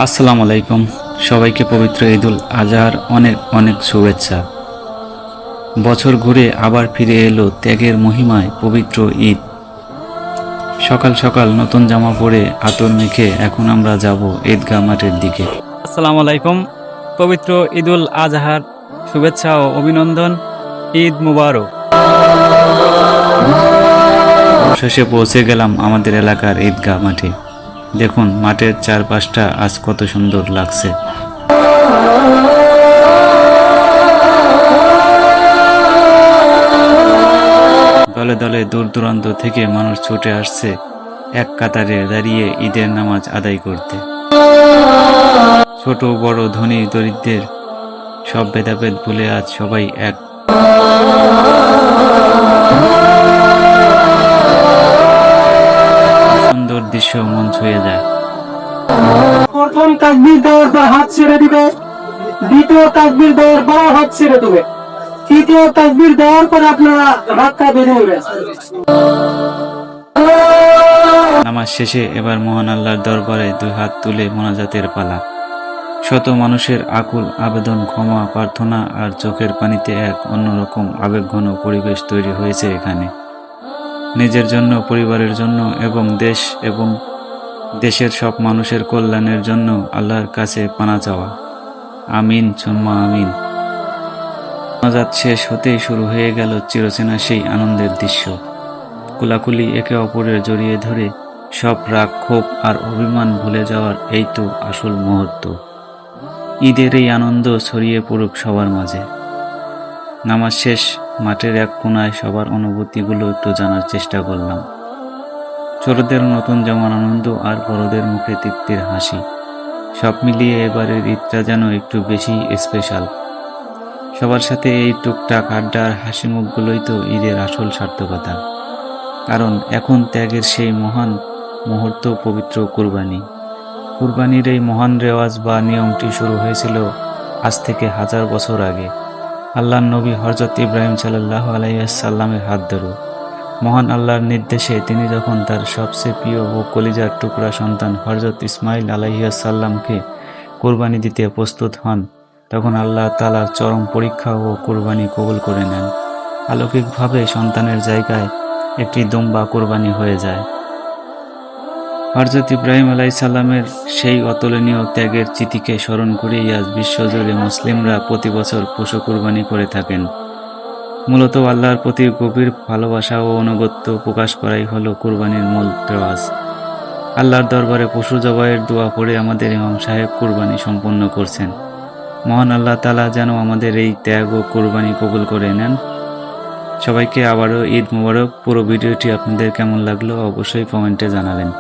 আসসালামু আলাইকুম। সবাইকে পবিত্র ঈদুল আজহার অনেক অনেক শুভেচ্ছা। বছর ঘুরে আবার ফিরে এলো ত্যাগের মহিমায় পবিত্র ঈদ। সকাল সকাল নতুন জামা পরে আতর মেখে এখন আমরা যাব ঈদগাহ মাঠের দিকে। আসসালামু আলাইকুম। পবিত্র ঈদুল আজহার শুভেচ্ছা ও অভিনন্দন। ঈদ মুবারক। শেষে পৌঁছে গেলাম আমাদের এলাকার ঈদগাহ মাঠে। দেখুন মাঠের চারপাশটা আজ কত সুন্দর লাগছে। দলে দলে দূর দূরান্ত থেকে মানুষ ছুটে আসছে এক কাতারে দাঁড়িয়ে ঈদের নামাজ আদায় করতে। ছোট বড় ধনী দরিদ্রের সব ভেদাভেদ ভুলে আজ সবাই এক। সুন্দর দৃশ্য মন ছুঁয়ে যায়। প্রথম তাকবীর দেওয়ার পর হাত ছেড়ে দিবে, দ্বিতীয় তাকবীর দেওয়ার পর হাত ছেড়ে দিবে, তৃতীয় তাকবীর দেওয়ার পর আপনারা হাতটা বেঁধে নেবেন। নামাজ শেষে এবার মহান আল্লাহর দরবারে দুই হাত তুলে মোনাজাতের পালা। শত মানুষের আকুল আবেদন, ক্ষমা প্রার্থনা আর চোখের পানিতে এক অন্যরকম আবেগঘন পরিবেশ তৈরি হয়েছে এখানে। নিজের জন্য, পরিবারের জন্য এবং দেশের সব মানুষের কল্যাণের জন্য আল্লাহর কাছে পানা চাওয়া। আমিন সুম্মা আমিন। মোনাজাত শেষ হতেই শুরু হয়ে গেল চিরচেনা সেই আনন্দের দৃশ্য। কুলাকুলি, একে অপরের জড়িয়ে ধরে সব রাগ, ক্ষোভ আর অভিমান ভুলে যাওয়ার এই তো আসল মুহূর্ত। ঈদের এই আনন্দ ছড়িয়ে পড়ুক সবার মাঝে। নামাজ শেষ মাঠের এক কোনায় সবার অনুভূতিগুলো একটু জানার চেষ্টা করলাম। ছোটদের নতুন যেমন আনন্দ আর বড়দের মুখে তৃপ্তির হাসি। সব মিলিয়ে এবারের ঈদটা যেন একটু বেশি স্পেশাল। সবার সাথে এই টুকটাক আড্ডা আর হাসি মুখগুলোই তো ঈদের আসল সার্থকতা। কারণ এখন ত্যাগের সেই মহান মুহূর্ত, পবিত্র কুরবানি। কুরবানির এই মহান রেওয়াজ বা নিয়মটি শুরু হয়েছিল আজ থেকে 1000 বছর আগে আল্লাহর নবী হযরত ইব্রাহিম সাল্লাল্লাহু আলাইহি ওয়াসাল্লামের হাত ধরে। মহান আল্লাহর নির্দেশে তিনি যখন তার সবচেয়ে প্রিয় ও কলিজার টুকরা সন্তান হযরত ইসমাইল আলাইহিস সালামকে কুরবানি দিতে প্রস্তুত হন, তখন আল্লাহ তাআলার চরম পরীক্ষা ও কুরবানি কবুল করে নেন। অলৌকিকভাবে সন্তানের জায়গায় একটি দুম্বা কুরবানি হয়ে যায়। হযরত ইব্রাহিম আলাইহিস সালামের সেই অতুলনীয় ত্যাগের চিতিকে স্মরণ করেই আজ বিশ্বজুড়ে মুসলিমরা প্রতি বছর পশু কুরবানি করে থাকেন। মূলত আল্লাহর প্রতি গভীর ভালোবাসা ও আনুগত্য প্রকাশ করাই হলো কুরবানির মূল রেওয়াজ। আল্লাহর দরবারে পশু জবাইয়ের দোয়া পড়ে আমাদের ইমাম সাহেব কুরবানি সম্পন্ন করছেন। মহান আল্লাহ তাআলা যেন আমাদের এই ত্যাগ ও কুরবানি কবুল করে নেন। সবাইকে আবারও ঈদ মোবারক। পুরো ভিডিওটি আপনাদের কেমন লাগলো অবশ্যই কমেন্টে জানাবেন।